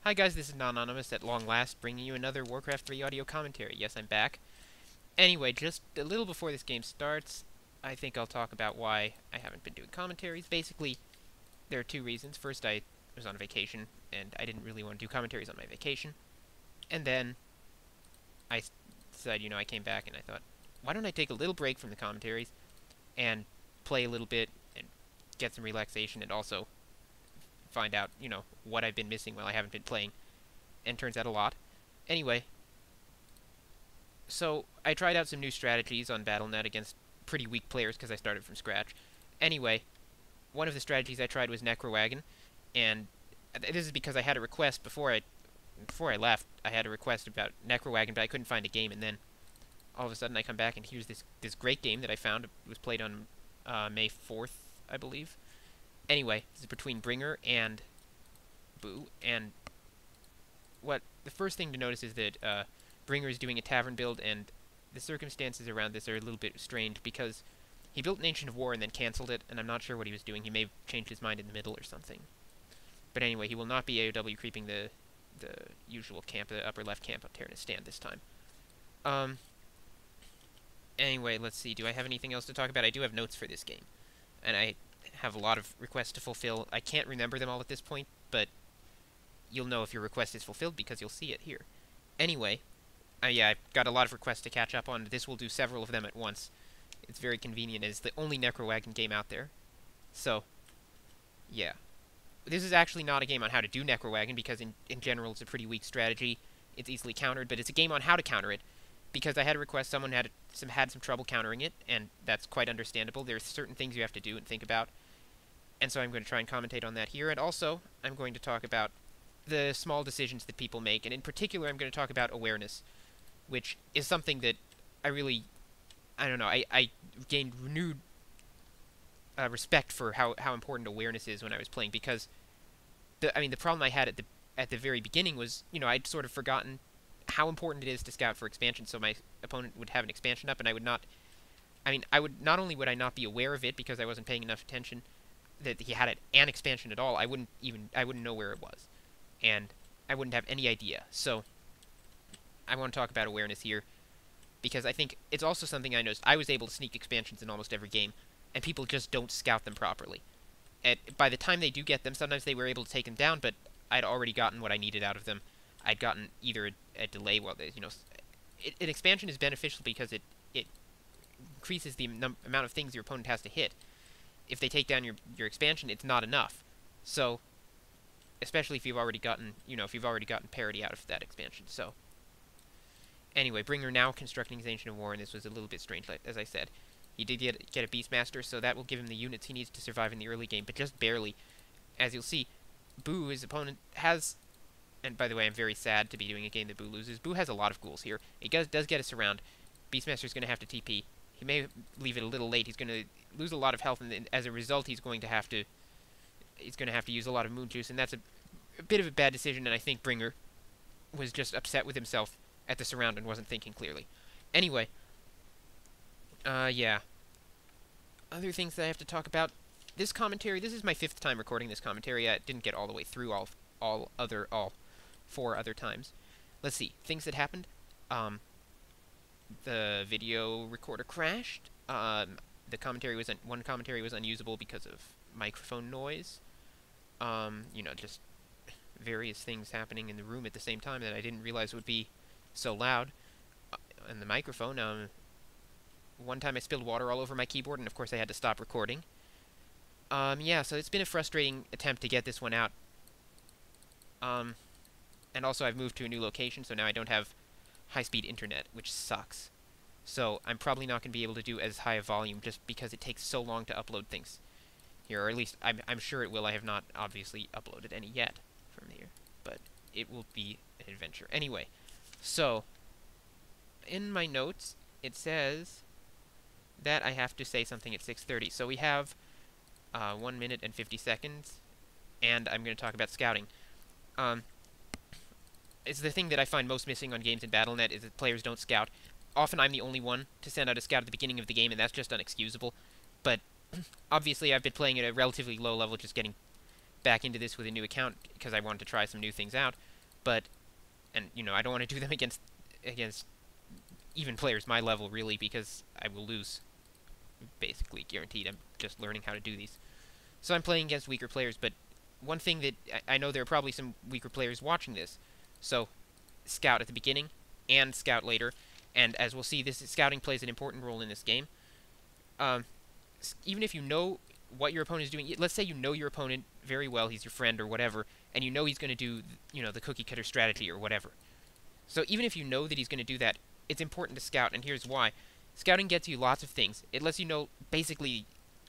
Hi guys, this is Anonymous at long last, bringing you another Warcraft 3 audio commentary. Yes, I'm back. Anyway, just a little before this game starts, I think I'll talk about why I haven't been doing commentaries. Basically, there are two reasons. First, I was on vacation, and I didn't really want to do commentaries on my vacation. And then, I decided, I came back and I thought, why don't I take a little break from the commentaries and play a little bit and get some relaxation and also find out, what I've been missing while I haven't been playing. And turns out a lot. Anyway, so I tried out some new strategies on Battle.net against pretty weak players because I started from scratch. Anyway, one of the strategies I tried was Necrowagon, and this is because I had a request before I left. I had a request about Necrowagon, but I couldn't find a game, and then all of a sudden I come back and here's this great game that I found. It was played on May 4th, I believe. Anyway, this is between Bringer and Boo, and the first thing to notice is that Bringer is doing a tavern build, and the circumstances around this are a little bit strange because he built an Ancient of War and then cancelled it, and I'm not sure what he was doing. He may have changed his mind in the middle or something. But anyway, he will not be AOW creeping the usual camp, the upper left camp up there in his stand this time. Anyway, let's see. Do I have anything else to talk about? I do have notes for this game, and I have a lot of requests to fulfill. I can't remember them all at this point, but you'll know if your request is fulfilled because you'll see it here. Anyway, yeah, I've got a lot of requests to catch up on. This will do several of them at once. It's very convenient. It's the only Necrowagon game out there. So, yeah. This is actually not a game on how to do Necrowagon because in general it's a pretty weak strategy. It's easily countered, but it's a game on how to counter it because I had a request. Someone had some trouble countering it, and that's quite understandable. There's certain things you have to do and think about. And so I'm going to try and commentate on that here. And also, I'm going to talk about the small decisions that people make. And in particular, I'm going to talk about awareness, which is something that I gained renewed respect for how important awareness is when I was playing. Because, the problem I had at the very beginning was, I'd sort of forgotten how important it is to scout for expansion. So my opponent would have an expansion up, and not only would I not be aware of it because I wasn't paying enough attention that he had an expansion at all, I wouldn't know where it was, and I wouldn't have any idea. So I want to talk about awareness here because I think it's also something I noticed. I was able to sneak expansions in almost every game, and people just don't scout them properly. And by the time they do get them, sometimes they were able to take them down, but I'd already gotten what I needed out of them. I'd gotten either a delay while there's, an expansion is beneficial because it increases the amount of things your opponent has to hit. If they take down your expansion, it's not enough. So, especially if you've already gotten, parity out of that expansion. So, anyway, Bringer now constructing his Ancient of War, and this was a little bit strange, as I said. He did get a Beastmaster, so that will give him the units he needs to survive in the early game, but just barely. As you'll see, Boo, his opponent, has... And by the way, I'm very sad to be doing a game that Boo loses. Boo has a lot of ghouls here. He does get us around. Beastmaster's going to have to TP. He may leave it a little late. He's going to lose a lot of health, and as a result, he's going to have to use a lot of moon juice, and that's a bit of a bad decision. And I think Bringer was just upset with himself at the surround and wasn't thinking clearly. Anyway, yeah. Other things that I have to talk about. This commentary. This is my 5th time recording this commentary. I didn't get all the way through all 4 other times. Let's see things that happened. The video recorder crashed. The commentary one commentary was unusable because of microphone noise. Just various things happening in the room at the same time that I didn't realize would be so loud. And the microphone. One time I spilled water all over my keyboard, and of course I had to stop recording. Yeah, so it's been a frustrating attempt to get this one out. And also I've moved to a new location, so now I don't have high-speed internet, which sucks. So I'm probably not going to be able to do as high a volume just because it takes so long to upload things here, or at least I'm sure it will. I have not obviously uploaded any yet from here, but it will be an adventure. Anyway, so in my notes it says that I have to say something at 6:30. So we have 1 minute and 50 seconds, and I'm going to talk about scouting. It's the thing that I find most missing on games in Battle.net is that players don't scout. Often I'm the only one to send out a scout at the beginning of the game, and that's just unexcusable. But obviously I've been playing at a relatively low level, just getting back into this with a new account because I wanted to try some new things out. But, and, you know, I don't want to do them against even players my level, really, because I will lose. Basically, guaranteed. I'm just learning how to do these. So I'm playing against weaker players, but one thing that I know there are probably some weaker players watching this. So, scout at the beginning and scout later. And as we'll see, this scouting plays an important role in this game. Even if you know what your opponent is doing, let's say you know your opponent very well, he's your friend or whatever, and you know he's going to do, you know, the cookie cutter strategy or whatever. So even if you know that he's going to do that, it's important to scout, and here's why. Scouting gets you lots of things. It lets you know, basically,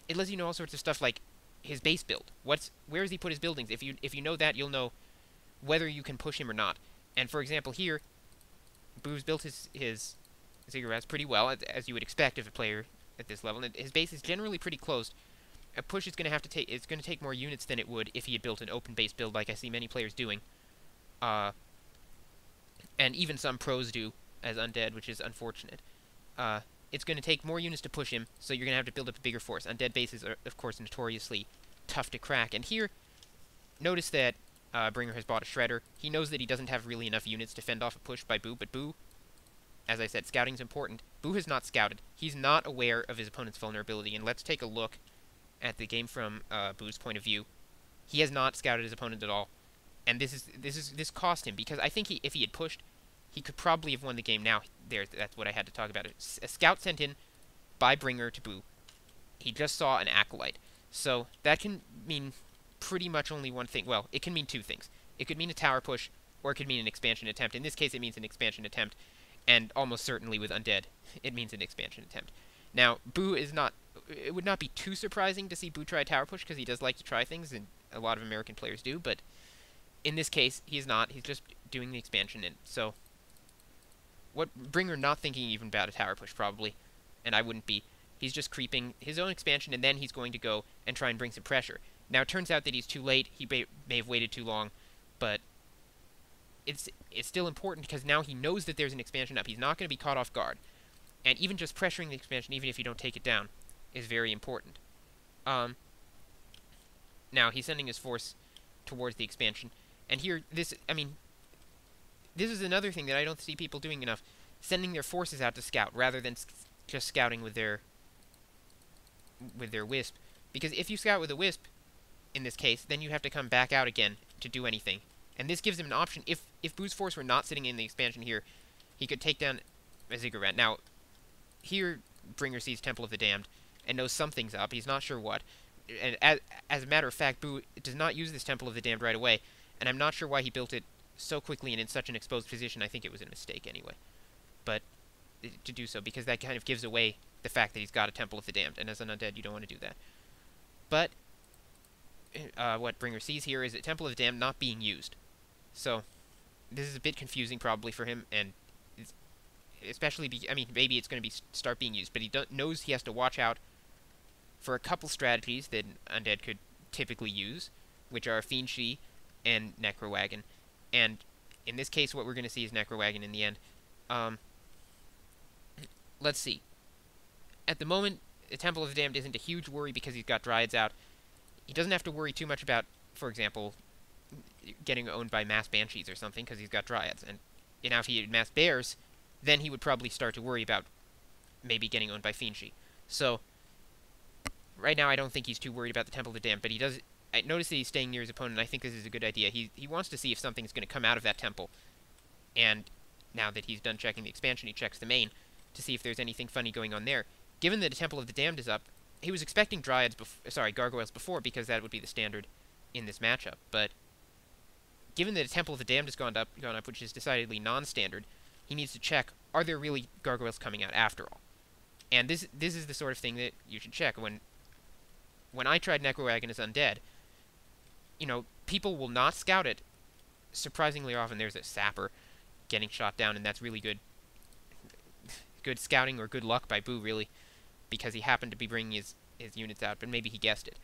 it lets you know all sorts of stuff like his base build. Where does he put his buildings? If you know that, you'll know whether you can push him or not. And for example, here, Boo's built his ziggurats pretty well, as you would expect of a player at this level. And his base is generally pretty closed. A push is going to have to take. It's going to take more units than it would if he had built an open base build, like I see many players doing. And even some pros do as undead, which is unfortunate. It's going to take more units to push him, so you're going to have to build up a bigger force. Undead bases are, of course, notoriously tough to crack. And here, notice that Bringer has bought a Shredder. He knows that he doesn't have really enough units to fend off a push by Boo, but Boo, as I said, scouting is important. Boo has not scouted. He's not aware of his opponent's vulnerability, and let's take a look at the game from Boo's point of view. He has not scouted his opponent at all, and this cost him, because I think if he had pushed, he could probably have won the game. Now, that's what I had to talk about. A scout sent in by Bringer to Boo. He just saw an Acolyte. So that can mean pretty much only one thing. Well, it can mean two things. It could mean a tower push, or it could mean an expansion attempt. In this case, it means an expansion attempt, and almost certainly with Undead, it means an expansion attempt. Now, Boo is not... It would not be too surprising to see Boo try a tower push, because he does like to try things, and a lot of American players do, but in this case, he's not. He's just doing the expansion, and so... What Bringer not thinking even about a tower push, probably, and I wouldn't be. He's just creeping his own expansion, and then he's going to go and try and bring some pressure. Now, it turns out that he's too late. He may have waited too long, but it's still important because now he knows that there's an expansion up. He's not going to be caught off guard. And even just pressuring the expansion, even if you don't take it down, is very important. Now, he's sending his force towards the expansion. And here, this is another thing that I don't see people doing enough. Sending their forces out to scout, rather than just scouting with their wisp. Because if you scout with a wisp, in this case, then you have to come back out again to do anything. And this gives him an option. If Boo's force were not sitting in the expansion here, he could take down a ziggurat. Now, here, Bringer sees Temple of the Damned and knows something's up. He's not sure what. And as a matter of fact, Boo does not use this Temple of the Damned right away, and I'm not sure why he built it so quickly and in such an exposed position. I think it was a mistake anyway. But to do so, because that kind of gives away the fact that he's got a Temple of the Damned, and as an undead, you don't want to do that. But what Bringer sees here is a Temple of the Damned not being used. So this is a bit confusing probably for him, and especially, maybe it's going to start being used, but he knows he has to watch out for a couple strategies that undead could typically use, which are Fiendshi and Necrowagon. And in this case, what we're going to see is Necrowagon in the end. Let's see. At the moment, the Temple of the Damned isn't a huge worry because he's got Dryads out. He doesn't have to worry too much about, for example, getting owned by mass Banshees or something because he's got Dryads. And now if he had mass Bears, then he would probably start to worry about maybe getting owned by Fiendshi. So, right now I don't think he's too worried about the Temple of the Damned, but he does... I notice that he's staying near his opponent, and I think this is a good idea. He wants to see if something's going to come out of that temple. And now that he's done checking the expansion, he checks the main to see if there's anything funny going on there. Given that the Temple of the Damned is up, he was expecting gargoyles before, because that would be the standard in this matchup. But given that the Temple of the Damned has gone up, which is decidedly non-standard, he needs to check, are there really gargoyles coming out after all? And this is the sort of thing that you should check. When I tried Necrowagon as undead, people will not scout it. Surprisingly often there's a sapper getting shot down, and that's really good scouting or good luck by Boo, really, because he happened to be bringing his units out, but maybe he guessed it.